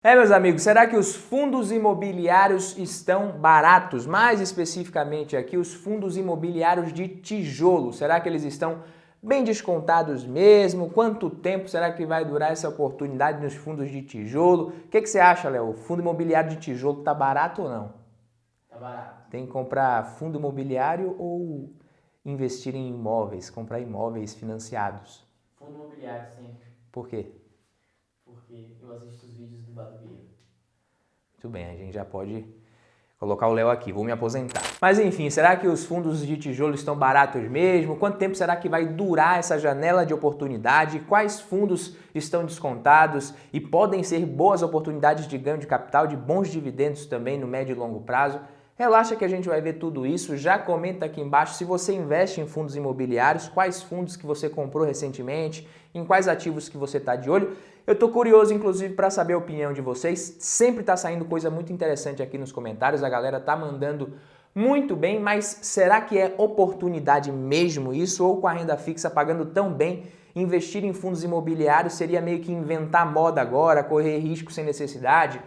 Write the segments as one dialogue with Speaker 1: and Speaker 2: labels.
Speaker 1: Meus amigos, será que os fundos imobiliários estão baratos? Mais especificamente aqui, os fundos imobiliários de tijolo. Será que eles estão bem descontados mesmo? Quanto tempo será que vai durar essa oportunidade nos fundos de tijolo? O que você acha, Léo? O fundo imobiliário de tijolo está barato ou não?
Speaker 2: Tá barato.
Speaker 1: Tem que comprar fundo imobiliário ou investir em imóveis, comprar imóveis financiados?
Speaker 2: Fundo imobiliário sempre,
Speaker 1: Por quê?
Speaker 2: porque eu assisto os vídeos do Bado Vieira.
Speaker 1: Muito bem, a gente já pode colocar o Léo aqui, vou me aposentar. Mas enfim, será que os fundos de tijolo estão baratos mesmo? Quanto tempo será que vai durar essa janela de oportunidade? Quais fundos estão descontados e podem ser boas oportunidades de ganho de capital, de bons dividendos também no médio e longo prazo? Relaxa que a gente vai ver tudo isso, já comenta aqui embaixo se você investe em fundos imobiliários, quais fundos que você comprou recentemente, em quais ativos que você está de olho. Eu estou curioso, inclusive, para saber a opinião de vocês. Sempre está saindo coisa muito interessante aqui nos comentários, a galera está mandando muito bem, mas será que é oportunidade mesmo isso? Ou com a renda fixa pagando tão bem, investir em fundos imobiliários seria meio que inventar moda agora, correr risco sem necessidade?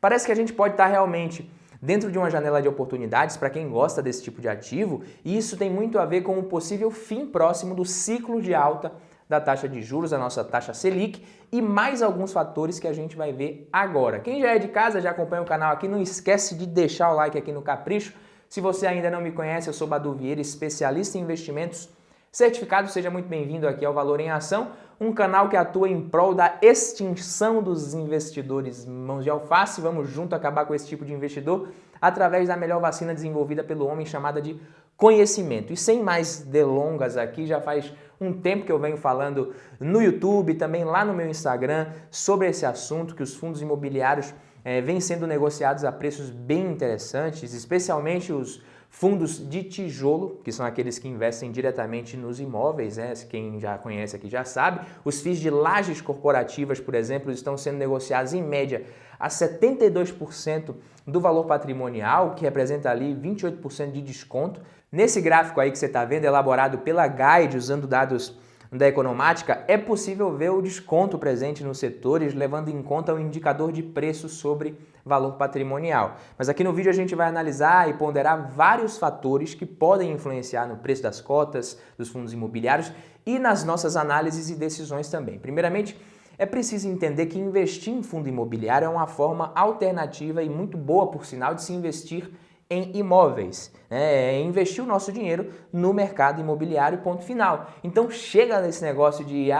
Speaker 1: Parece que a gente pode estar realmente dentro de uma janela de oportunidades para quem gosta desse tipo de ativo, e isso tem muito a ver com o possível fim próximo do ciclo de alta da taxa de juros, a nossa taxa Selic, e mais alguns fatores que a gente vai ver agora. Quem já é de casa, já acompanha o canal aqui, não esquece de deixar o like aqui no Capricho. Se você ainda não me conhece, eu sou Badu Vieira, especialista em investimentos certificado. Seja muito bem-vindo aqui ao Valor em Ação, um canal que atua em prol da extinção dos investidores mãos de alface. Vamos junto acabar com esse tipo de investidor através da melhor vacina desenvolvida pelo homem, chamada de conhecimento. E sem mais delongas aqui, já faz um tempo que eu venho falando no YouTube, também lá no meu Instagram, sobre esse assunto, que os fundos imobiliários vêm sendo negociados a preços bem interessantes, especialmente os fundos de tijolo, que são aqueles que investem diretamente nos imóveis, né? Quem já conhece aqui já sabe. Os FIIs de lajes corporativas, por exemplo, estão sendo negociados em média a 72% do valor patrimonial, que representa ali 28% de desconto. Nesse gráfico aí que você está vendo, elaborado pela Guide, usando dados da Economática, é possível ver o desconto presente nos setores, levando em conta o indicador de preço sobre valor patrimonial. Mas aqui no vídeo a gente vai analisar e ponderar vários fatores que podem influenciar no preço das cotas dos fundos imobiliários e nas nossas análises e decisões também. Primeiramente, é preciso entender que investir em fundo imobiliário é uma forma alternativa e muito boa, por sinal, de se investir em imóveis, né? É investir o nosso dinheiro no mercado imobiliário, ponto final. Então chega nesse negócio de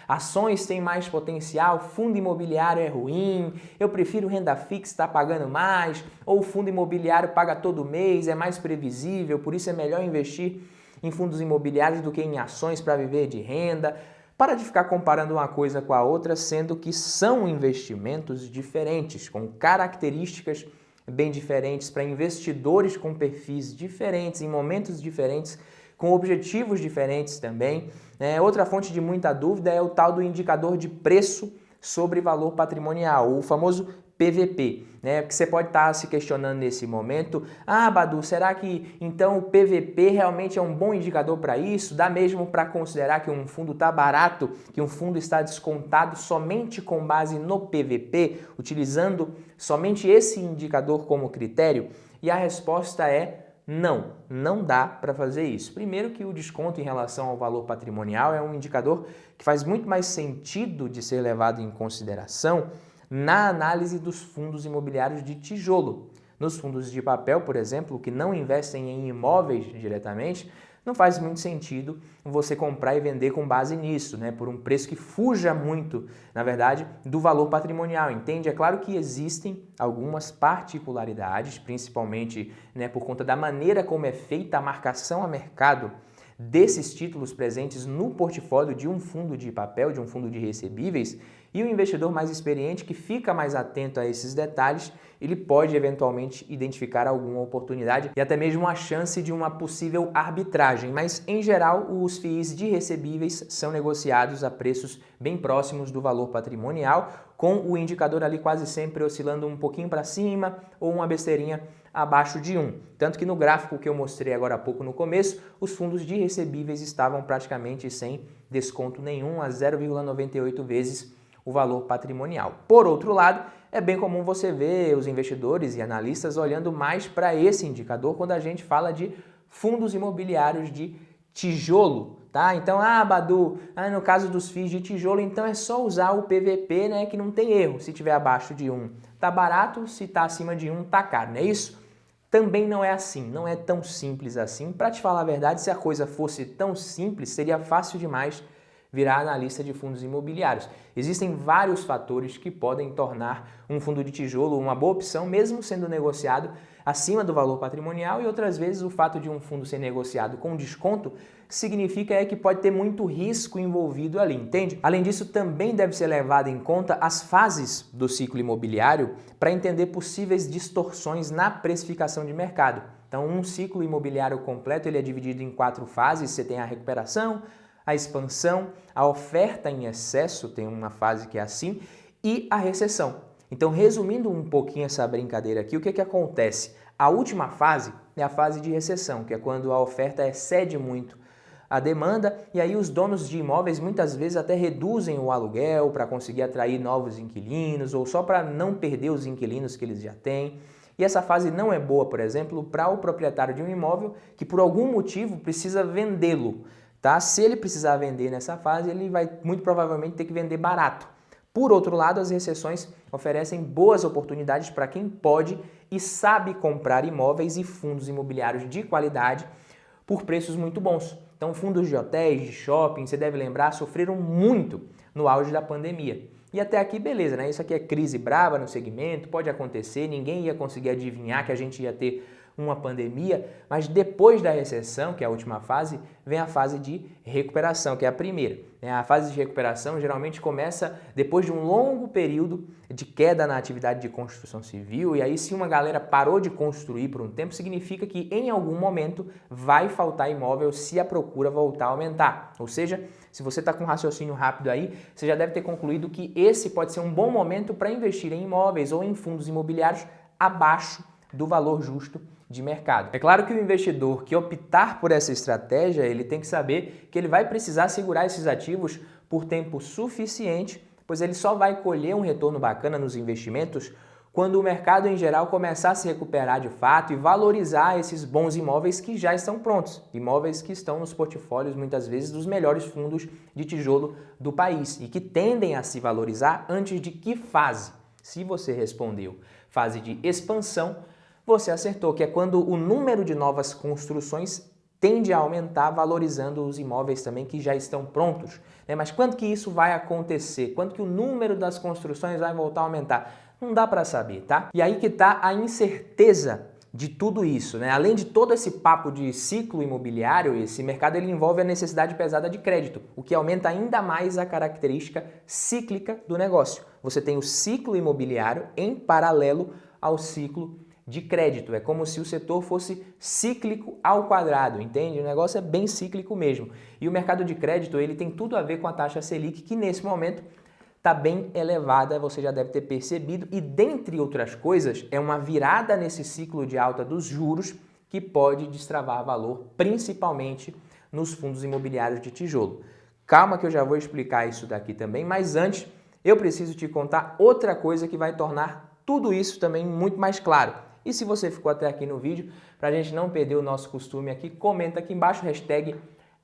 Speaker 1: ações têm mais potencial, fundo imobiliário é ruim, eu prefiro renda fixa, está pagando mais, ou o fundo imobiliário paga todo mês, é mais previsível, por isso é melhor investir em fundos imobiliários do que em ações para viver de renda. Para de ficar comparando uma coisa com a outra, sendo que são investimentos diferentes, com características bem diferentes, para investidores com perfis diferentes, em momentos diferentes, com objetivos diferentes também. Outra fonte de muita dúvida é o tal do indicador de preço sobre valor patrimonial, o famoso PVP, né? Porque você pode estar se questionando nesse momento, Badu, será que então o PVP realmente é um bom indicador para isso? Dá mesmo para considerar que um fundo está barato, que um fundo está descontado somente com base no PVP, utilizando somente esse indicador como critério? E a resposta é não, não dá para fazer isso. Primeiro que o desconto em relação ao valor patrimonial é um indicador que faz muito mais sentido de ser levado em consideração na análise dos fundos imobiliários de tijolo. Nos fundos de papel, por exemplo, que não investem em imóveis diretamente, não faz muito sentido você comprar e vender com base nisso, né? Por um preço que fuja muito, na verdade, do valor patrimonial, entende? É claro que existem algumas particularidades, principalmente, né, por conta da maneira como é feita a marcação a mercado desses títulos presentes no portfólio de um fundo de papel, de um fundo de recebíveis, e o investidor mais experiente que fica mais atento a esses detalhes, ele pode eventualmente identificar alguma oportunidade e até mesmo a chance de uma possível arbitragem, mas em geral os FIIs de recebíveis são negociados a preços bem próximos do valor patrimonial, com o indicador ali quase sempre oscilando um pouquinho para cima ou uma besteirinha abaixo de 1. Tanto que no gráfico que eu mostrei agora há pouco no começo, os fundos de recebíveis estavam praticamente sem desconto nenhum, a 0,98 vezes o valor patrimonial. Por outro lado, é bem comum você ver os investidores e analistas olhando mais para esse indicador quando a gente fala de fundos imobiliários de tijolo, tá? Então, Badu, no caso dos FIIs de tijolo, então é só usar o PVP, né, que não tem erro. Se tiver abaixo de 1, tá barato, se tá acima de 1, tá caro, não é isso? Também não é assim, não é tão simples assim. Para te falar a verdade, se a coisa fosse tão simples, seria fácil demais virar analista de fundos imobiliários. Existem vários fatores que podem tornar um fundo de tijolo uma boa opção, mesmo sendo negociado acima do valor patrimonial, e outras vezes o fato de um fundo ser negociado com desconto significa que pode ter muito risco envolvido ali, entende? Além disso, também deve ser levado em conta as fases do ciclo imobiliário para entender possíveis distorções na precificação de mercado. Então, um ciclo imobiliário completo ele é dividido em 4 fases. Você tem a recuperação, a expansão, a oferta em excesso, tem uma fase que é assim, e a recessão. Então, resumindo um pouquinho essa brincadeira aqui, o que acontece? A última fase é a fase de recessão, que é quando a oferta excede muito a demanda, e aí os donos de imóveis muitas vezes até reduzem o aluguel para conseguir atrair novos inquilinos ou só para não perder os inquilinos que eles já têm. E essa fase não é boa, por exemplo, para o proprietário de um imóvel que por algum motivo precisa vendê-lo, tá? Se ele precisar vender nessa fase, ele vai muito provavelmente ter que vender barato. Por outro lado, as recessões oferecem boas oportunidades para quem pode e sabe comprar imóveis e fundos imobiliários de qualidade por preços muito bons. Então, fundos de hotéis, de shopping, você deve lembrar, sofreram muito no auge da pandemia. E até aqui, beleza, né? Isso aqui é crise brava no segmento, pode acontecer, ninguém ia conseguir adivinhar que a gente ia ter uma pandemia, mas depois da recessão, que é a última fase, vem a fase de recuperação, que é a primeira. A fase de recuperação geralmente começa depois de um longo período de queda na atividade de construção civil, e aí se uma galera parou de construir por um tempo, significa que em algum momento vai faltar imóvel se a procura voltar a aumentar. Ou seja, se você está com um raciocínio rápido aí, você já deve ter concluído que esse pode ser um bom momento para investir em imóveis ou em fundos imobiliários abaixo do valor justo de mercado. É claro que o investidor que optar por essa estratégia, ele tem que saber que ele vai precisar segurar esses ativos por tempo suficiente, pois ele só vai colher um retorno bacana nos investimentos quando o mercado em geral começar a se recuperar de fato e valorizar esses bons imóveis que já estão prontos, imóveis que estão nos portfólios muitas vezes dos melhores fundos de tijolo do país e que tendem a se valorizar antes de que fase? Se você respondeu fase de expansão, você acertou, que é quando o número de novas construções tende a aumentar, valorizando os imóveis também que já estão prontos. Mas quando que isso vai acontecer? Quando que o número das construções vai voltar a aumentar? Não dá para saber, tá? E aí que está a incerteza de tudo isso, né? Além de todo esse papo de ciclo imobiliário, esse mercado ele envolve a necessidade pesada de crédito, o que aumenta ainda mais a característica cíclica do negócio. Você tem o ciclo imobiliário em paralelo ao ciclo de crédito. É como se o setor fosse cíclico ao quadrado, entende? O negócio é bem cíclico mesmo. E o mercado de crédito, ele tem tudo a ver com a taxa Selic, que nesse momento está bem elevada, você já deve ter percebido. E dentre outras coisas, é uma virada nesse ciclo de alta dos juros que pode destravar valor, principalmente nos fundos imobiliários de tijolo. Calma que eu já vou explicar isso daqui também, mas antes eu preciso te contar outra coisa que vai tornar tudo isso também muito mais claro. E se você ficou até aqui no vídeo, para a gente não perder o nosso costume aqui, comenta aqui embaixo, hashtag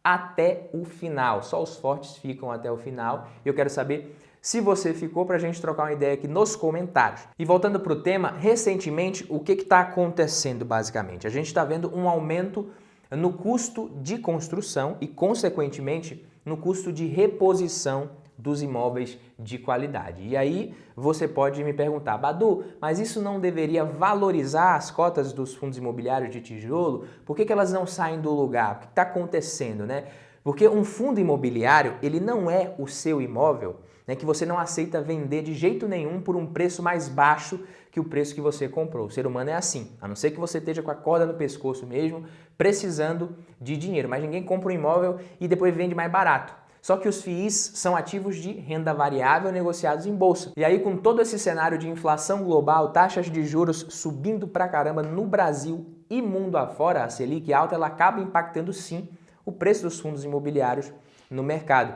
Speaker 1: até o final. Só os fortes ficam até o final. Eu quero saber se você ficou, para a gente trocar uma ideia aqui nos comentários. E voltando para o tema, recentemente, o que está acontecendo basicamente? A gente está vendo um aumento no custo de construção e, consequentemente, no custo de reposição dos imóveis de qualidade. E aí você pode me perguntar, Badu, mas isso não deveria valorizar as cotas dos fundos imobiliários de tijolo? Por que elas não saem do lugar? O que está acontecendo, né? Porque um fundo imobiliário, ele não é o seu imóvel, né, que você não aceita vender de jeito nenhum por um preço mais baixo que o preço que você comprou. O ser humano é assim, a não ser que você esteja com a corda no pescoço mesmo, precisando de dinheiro. Mas ninguém compra um imóvel e depois vende mais barato. Só que os FIIs são ativos de renda variável negociados em bolsa. E aí, com todo esse cenário de inflação global, taxas de juros subindo pra caramba no Brasil e mundo afora, a Selic alta, ela acaba impactando sim o preço dos fundos imobiliários no mercado.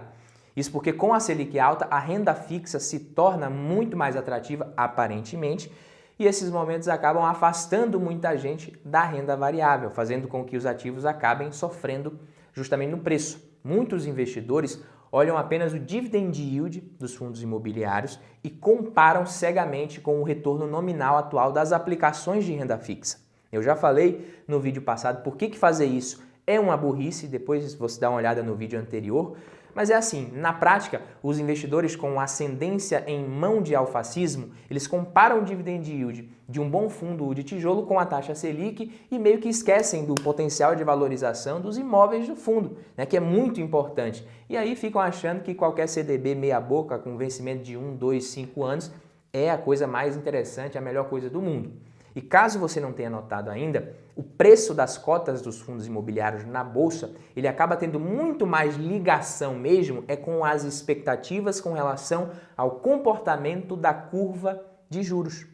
Speaker 1: Isso porque com a Selic alta, a renda fixa se torna muito mais atrativa, aparentemente, e esses momentos acabam afastando muita gente da renda variável, fazendo com que os ativos acabem sofrendo justamente no preço. Muitos investidores olham apenas o dividend yield dos fundos imobiliários e comparam cegamente com o retorno nominal atual das aplicações de renda fixa. Eu já falei no vídeo passado por que fazer isso é uma burrice, depois você dá uma olhada no vídeo anterior, mas é assim, na prática, os investidores com ascendência em mão de alfacismo, eles comparam o dividend yield de um bom fundo de tijolo com a taxa Selic e meio que esquecem do potencial de valorização dos imóveis do fundo, né, que é muito importante. E aí ficam achando que qualquer CDB meia boca com vencimento de 1, 2, 5 anos é a coisa mais interessante, a melhor coisa do mundo. E caso você não tenha notado ainda, o preço das cotas dos fundos imobiliários na bolsa, ele acaba tendo muito mais ligação mesmo com as expectativas com relação ao comportamento da curva de juros.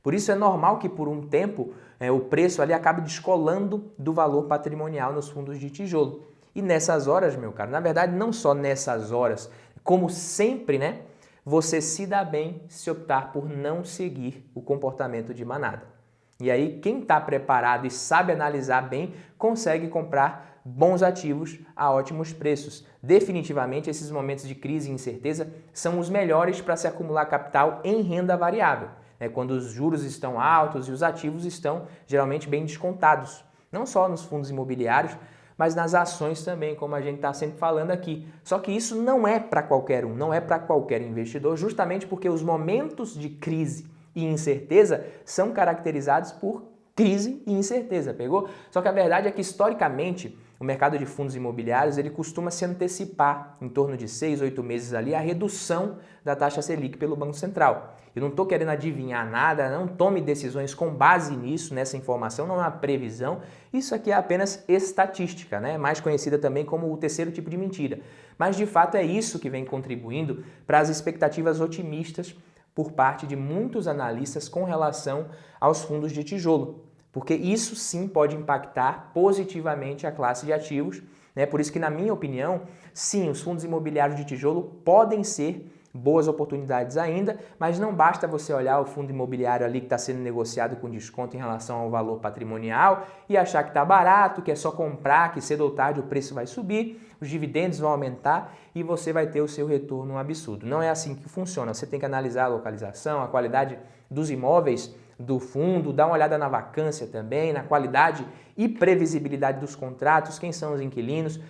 Speaker 1: Por isso é normal que por um tempo o preço ali acabe descolando do valor patrimonial nos fundos de tijolo. E nessas horas, meu caro, na verdade não só nessas horas, como sempre, né? Você se dá bem se optar por não seguir o comportamento de manada. E aí, quem está preparado e sabe analisar bem, consegue comprar bons ativos a ótimos preços. Definitivamente, esses momentos de crise e incerteza são os melhores para se acumular capital em renda variável, né? Quando os juros estão altos e os ativos estão geralmente bem descontados. Não só nos fundos imobiliários, mas nas ações também, como a gente está sempre falando aqui. Só que isso não é para qualquer um, não é para qualquer investidor, justamente porque os momentos de crise e incerteza são caracterizados por crise e incerteza, pegou? Só que a verdade é que, historicamente, o mercado de fundos imobiliários ele costuma se antecipar em torno de 6, 8 meses ali a redução da taxa Selic pelo Banco Central. Eu não estou querendo adivinhar nada, não tome decisões com base nisso, nessa informação, não é uma previsão. Isso aqui é apenas estatística, né? Mais conhecida também como o terceiro tipo de mentira. Mas, de fato, é isso que vem contribuindo para as expectativas otimistas por parte de muitos analistas com relação aos fundos de tijolo, porque isso sim pode impactar positivamente a classe de ativos, né? Por isso que, na minha opinião, sim, os fundos imobiliários de tijolo podem ser boas oportunidades ainda, mas não basta você olhar o fundo imobiliário ali que está sendo negociado com desconto em relação ao valor patrimonial e achar que está barato, que é só comprar, que cedo ou tarde o preço vai subir, os dividendos vão aumentar e você vai ter o seu retorno absurdo. Não é assim que funciona. Você tem que analisar a localização, a qualidade dos imóveis do fundo, dar uma olhada na vacância também, na qualidade e previsibilidade dos contratos, quem são os inquilinos,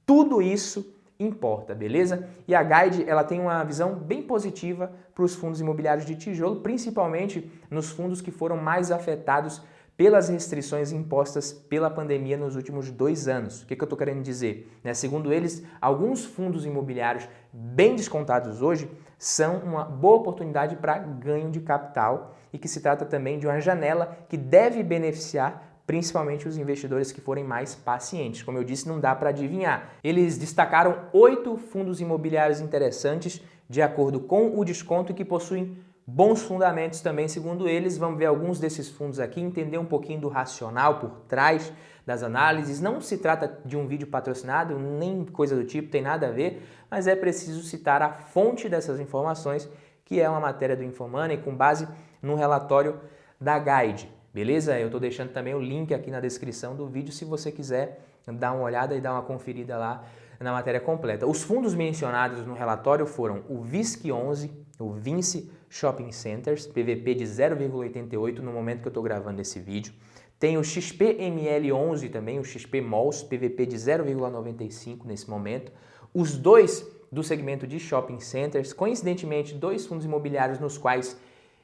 Speaker 1: tudo isso importa, beleza? E a Guide, ela tem uma visão bem positiva para os fundos imobiliários de tijolo, principalmente nos fundos que foram mais afetados pelas restrições impostas pela pandemia nos últimos 2 anos. O que eu estou querendo dizer? Segundo eles, alguns fundos imobiliários bem descontados hoje são uma boa oportunidade para ganho de capital e que se trata também de uma janela que deve beneficiar principalmente os investidores que forem mais pacientes. Como eu disse, não dá para adivinhar. Eles destacaram 8 fundos imobiliários interessantes de acordo com o desconto e que possuem bons fundamentos também, segundo eles. Vamos ver alguns desses fundos aqui, entender um pouquinho do racional por trás das análises. Não se trata de um vídeo patrocinado, nem coisa do tipo, tem nada a ver, mas é preciso citar a fonte dessas informações, que é uma matéria do InfoMoney com base no relatório da Guide. Beleza? Eu estou deixando também o link aqui na descrição do vídeo se você quiser dar uma olhada e dar uma conferida lá na matéria completa. Os fundos mencionados no relatório foram o VISC11, o Vinci Shopping Centers, PVP de 0,88 no momento que eu estou gravando esse vídeo. Tem o XPML11 também, o XP Malls, PVP de 0,95 nesse momento. Os dois do segmento de shopping centers, coincidentemente 2 fundos imobiliários nos quais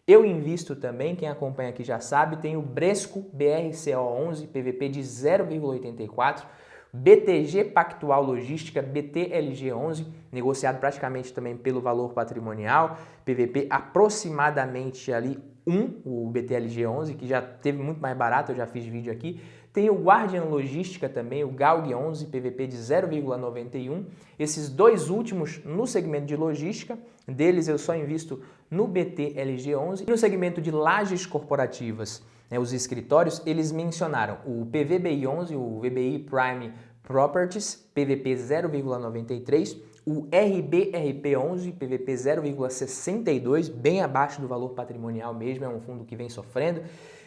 Speaker 1: eu invisto também, quem acompanha aqui já sabe, tem o Bresco BRCO11, PVP de 0,84, BTG Pactual Logística, BTLG11, negociado praticamente também pelo valor patrimonial, PVP aproximadamente ali 1, o BTLG11, que já teve muito mais barato, eu já fiz vídeo aqui. Tem o Guardian Logística também, o GALG11, PVP de 0,91. Esses dois últimos no segmento de logística, deles eu só invisto no BTLG11. E no segmento de lajes corporativas, os escritórios, eles mencionaram o PVBI11, o VBI Prime Properties, PVP 0,93, o RBRP11, PVP 0,62, bem abaixo do valor patrimonial mesmo, é um fundo que vem sofrendo.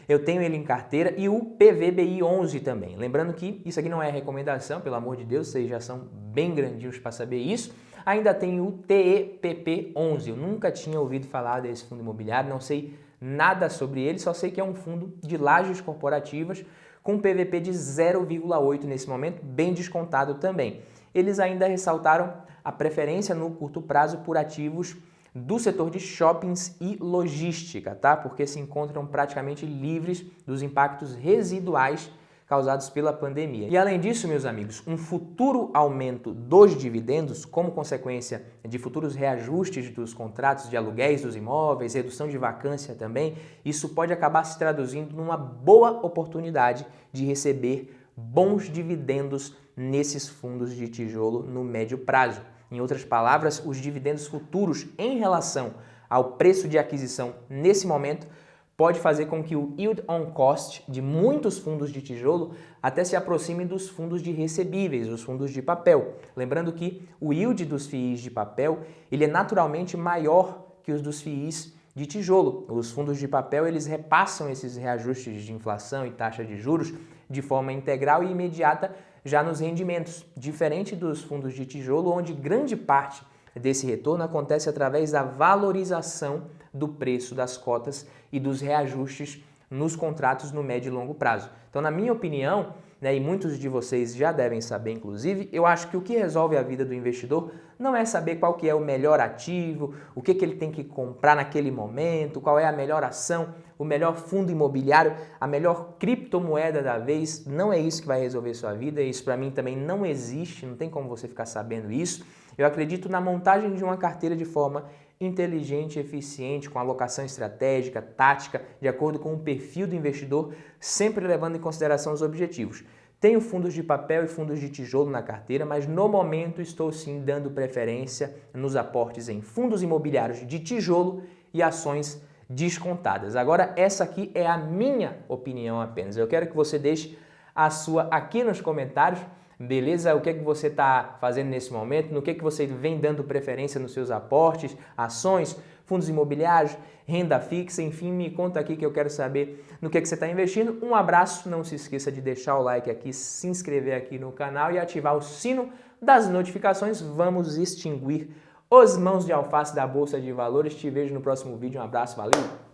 Speaker 1: Eu tenho ele em carteira e o PVBI11 também. Lembrando que isso aqui não é recomendação, pelo amor de Deus, vocês já são bem grandinhos para saber isso. Ainda tem o TEPP11, eu nunca tinha ouvido falar desse fundo imobiliário, não sei nada sobre ele, só sei que é um fundo de lajes corporativas com PVP de 0,8 nesse momento, bem descontado também. Eles ainda ressaltaram a preferência no curto prazo por ativos do setor de shoppings e logística, tá? Porque se encontram praticamente livres dos impactos residuais causados pela pandemia. E além disso, meus amigos, um futuro aumento dos dividendos, como consequência de futuros reajustes dos contratos de aluguéis dos imóveis, redução de vacância também, isso pode acabar se traduzindo numa boa oportunidade de receber bons dividendos nesses fundos de tijolo no médio prazo. Em outras palavras, os dividendos futuros em relação ao preço de aquisição nesse momento pode fazer com que o yield on cost de muitos fundos de tijolo até se aproxime dos fundos de recebíveis, os fundos de papel. Lembrando que o yield dos FIIs de papel ele é naturalmente maior que os dos FIIs de tijolo. Os fundos de papel eles repassam esses reajustes de inflação e taxa de juros de forma integral e imediata já nos rendimentos, diferente dos fundos de tijolo, onde grande parte desse retorno acontece através da valorização do preço das cotas e dos reajustes nos contratos no médio e longo prazo. Então, na minha opinião, e muitos de vocês já devem saber, inclusive, eu acho que o que resolve a vida do investidor não é saber qual que é o melhor ativo, o que ele tem que comprar naquele momento, qual é a melhor ação, o melhor fundo imobiliário, a melhor criptomoeda da vez. Não é isso que vai resolver sua vida, isso para mim também não existe, não tem como você ficar sabendo isso. Eu acredito na montagem de uma carteira de forma inteligente, eficiente, com alocação estratégica, tática, de acordo com o perfil do investidor, sempre levando em consideração os objetivos. Tenho fundos de papel e fundos de tijolo na carteira, mas no momento estou sim dando preferência nos aportes em fundos imobiliários de tijolo e ações descontadas. Agora, essa aqui é a minha opinião apenas. Eu quero que você deixe a sua aqui nos comentários. Beleza? O que é que você está fazendo nesse momento? No que é que você vem dando preferência nos seus aportes, ações, fundos imobiliários, renda fixa, enfim, me conta aqui que eu quero saber no que é que você está investindo. Um abraço, não se esqueça de deixar o like aqui, se inscrever aqui no canal e ativar o sino das notificações. Vamos extinguir os mãos de alface da Bolsa de Valores. Te vejo no próximo vídeo. Um abraço, valeu!